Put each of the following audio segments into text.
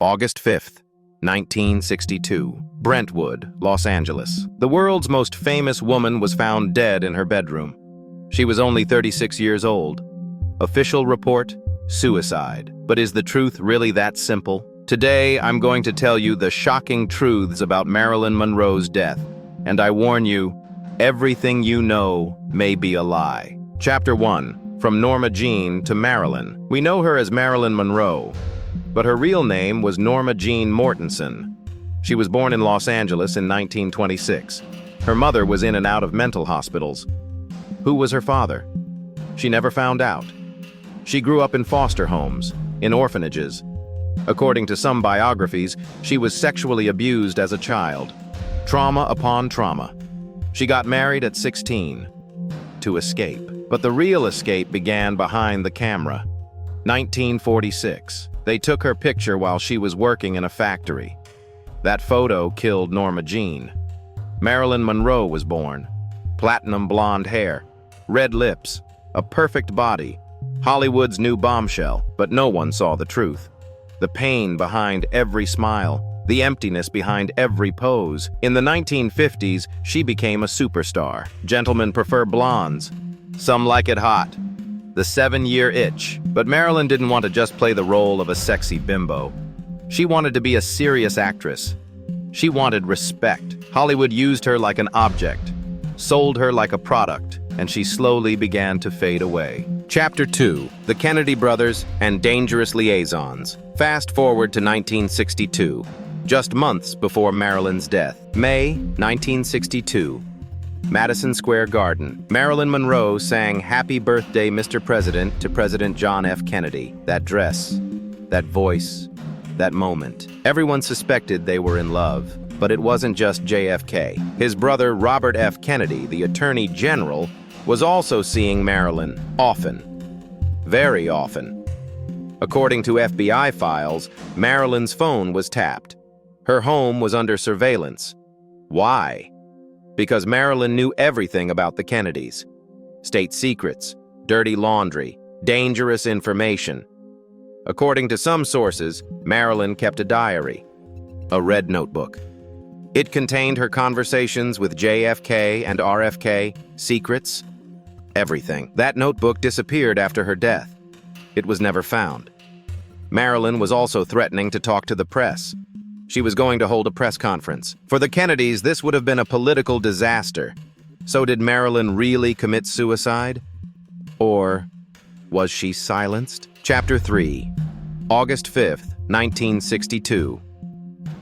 August 5th, 1962. Brentwood, Los Angeles. The world's most famous woman was found dead in her bedroom. She was only 36 years old. Official report: suicide. But is the truth really that simple? Today, I'm going to tell you the shocking truths about Marilyn Monroe's death. And I warn you, everything you know may be a lie. Chapter 1. From Norma Jean to Marilyn. We know her as Marilyn Monroe, but her real name was Norma Jean Mortensen. She was born in Los Angeles in 1926. Her mother was in and out of mental hospitals. Who was her father? She never found out. She grew up in foster homes, in orphanages. According to some biographies, she was sexually abused as a child. Trauma upon trauma. She got married at 16 to escape. But the real escape began behind the camera. 1946. They took her picture while she was working in a factory. That photo killed Norma Jean. Marilyn Monroe was born. Platinum blonde hair, red lips, a perfect body, Hollywood's new bombshell, but no one saw the truth. The pain behind every smile, the emptiness behind every pose. In the 1950s, she became a superstar. Gentlemen prefer blondes. Some like it hot. The 7-year itch. But Marilyn didn't want to just play the role of a sexy bimbo. She wanted to be a serious actress. She wanted respect. Hollywood used her like an object, sold her like a product, and she slowly began to fade away. Chapter 2. The Kennedy Brothers and Dangerous Liaisons. Fast forward to 1962, just months before Marilyn's death. May 1962. Madison Square Garden. Marilyn Monroe sang "Happy Birthday, Mr. President" to President John F. Kennedy. That dress, that voice, that moment. Everyone suspected they were in love, but it wasn't just JFK. His brother Robert F. Kennedy, the Attorney General, was also seeing Marilyn often. Very often. According to FBI files, Marilyn's phone was tapped. Her home was under surveillance. Why? Because Marilyn knew everything about the Kennedys. State secrets, dirty laundry, dangerous information. According to some sources, Marilyn kept a diary, a red notebook. It contained her conversations with JFK and RFK, secrets, everything. That notebook disappeared after her death. It was never found. Marilyn was also threatening to talk to the press. She was going to hold a press conference. For the Kennedys, this would have been a political disaster. So did Marilyn really commit suicide? Or was she silenced? Chapter 3. August 5th, 1962.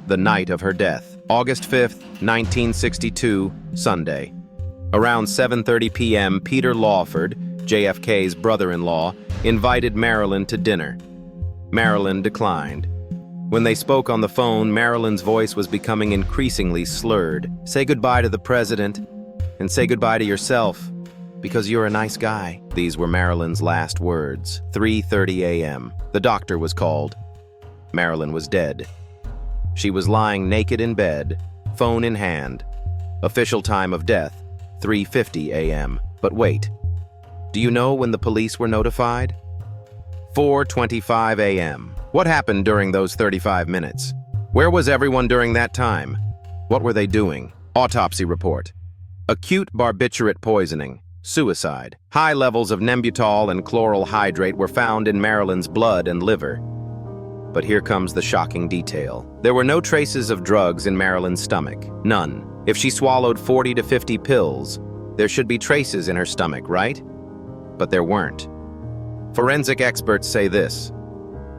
The night of her death. August 5th, 1962, Sunday. Around 7:30 p.m., Peter Lawford, JFK's brother-in-law, invited Marilyn to dinner. Marilyn declined. When they spoke on the phone, Marilyn's voice was becoming increasingly slurred. "Say goodbye to the president, and say goodbye to yourself, because you're a nice guy." These were Marilyn's last words. 3:30 a.m. The doctor was called. Marilyn was dead. She was lying naked in bed, phone in hand. Official time of death, 3:50 a.m. But wait, do you know when the police were notified? 4:25 a.m. What happened during those 35 minutes? Where was everyone during that time? What were they doing? Autopsy report. Acute barbiturate poisoning. Suicide. High levels of Nembutal and chloral hydrate were found in Marilyn's blood and liver. But here comes the shocking detail. There were no traces of drugs in Marilyn's stomach. None. If she swallowed 40 to 50 pills, there should be traces in her stomach, right? But there weren't. Forensic experts say this: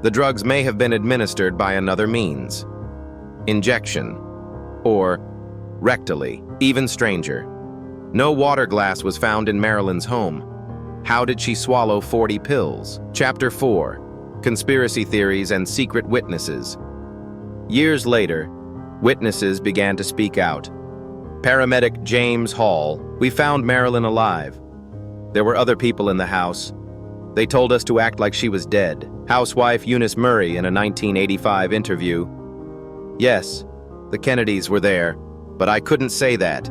the drugs may have been administered by another means. Injection. Or rectally. Even stranger. No water glass was found in Marilyn's home. How did she swallow 40 pills? Chapter 4. Conspiracy theories and secret witnesses. Years later, witnesses began to speak out. Paramedic James Hall: "We found Marilyn alive. There were other people in the house. They told us to act like she was dead." Housewife Eunice Murray in a 1985 interview: "Yes, the Kennedys were there, but I couldn't say that."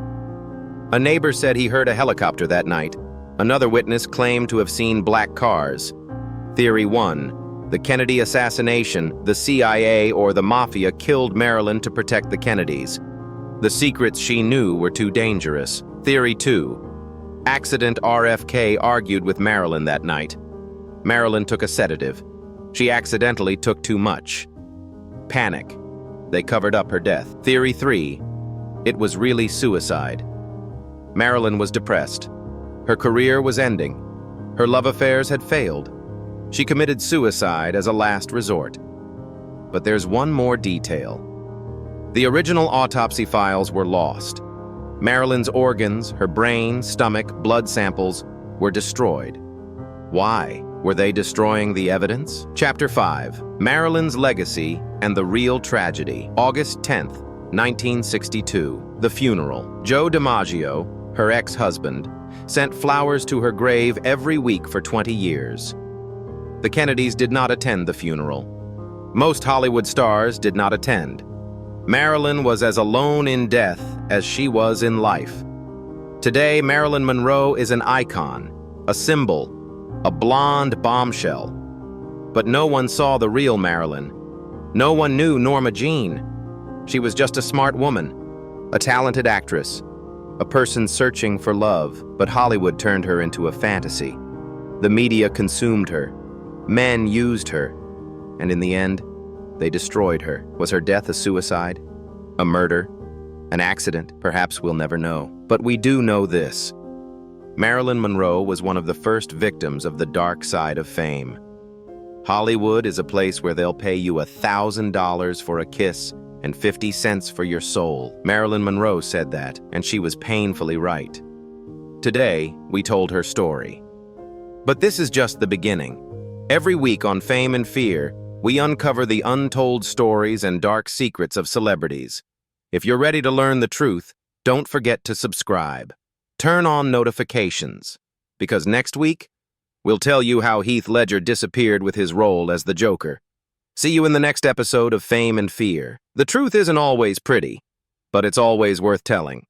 A neighbor said he heard a helicopter that night. Another witness claimed to have seen black cars. Theory 1. The Kennedy assassination, the CIA or the Mafia killed Marilyn to protect the Kennedys. The secrets she knew were too dangerous. Theory 2. Accident. RFK argued with Marilyn that night. Marilyn took a sedative. She accidentally took too much. Panic. They covered up her death. Theory 3. It was really suicide. Marilyn was depressed. Her career was ending. Her love affairs had failed. She committed suicide as a last resort. But there's one more detail. The original autopsy files were lost. Marilyn's organs, her brain, stomach, blood samples were destroyed. Why were they destroying the evidence? Chapter 5. Marilyn's Legacy and the Real Tragedy. August 10th, 1962. The funeral. Joe DiMaggio, her ex-husband, sent flowers to her grave every week for 20 years. The Kennedys did not attend the funeral. Most Hollywood stars did not attend. Marilyn was as alone in death as she was in life. Today, Marilyn Monroe is an icon, a symbol, a blonde bombshell. But no one saw the real Marilyn. No one knew Norma Jean. She was just a smart woman, a talented actress, a person searching for love, but Hollywood turned her into a fantasy. The media consumed her. Men used her. And in the end, they destroyed her. Was her death a suicide? A murder? An accident? Perhaps we'll never know. But we do know this. Marilyn Monroe was one of the first victims of the dark side of fame. Hollywood is a place where they'll pay you $1,000 for a kiss and 50 cents for your soul. Marilyn Monroe said that, and she was painfully right. Today, we told her story. But this is just the beginning. Every week on Fame and Fear, we uncover the untold stories and dark secrets of celebrities. If you're ready to learn the truth, don't forget to subscribe. Turn on notifications, because next week, we'll tell you how Heath Ledger disappeared with his role as the Joker. See you in the next episode of Fame and Fear. The truth isn't always pretty, but it's always worth telling.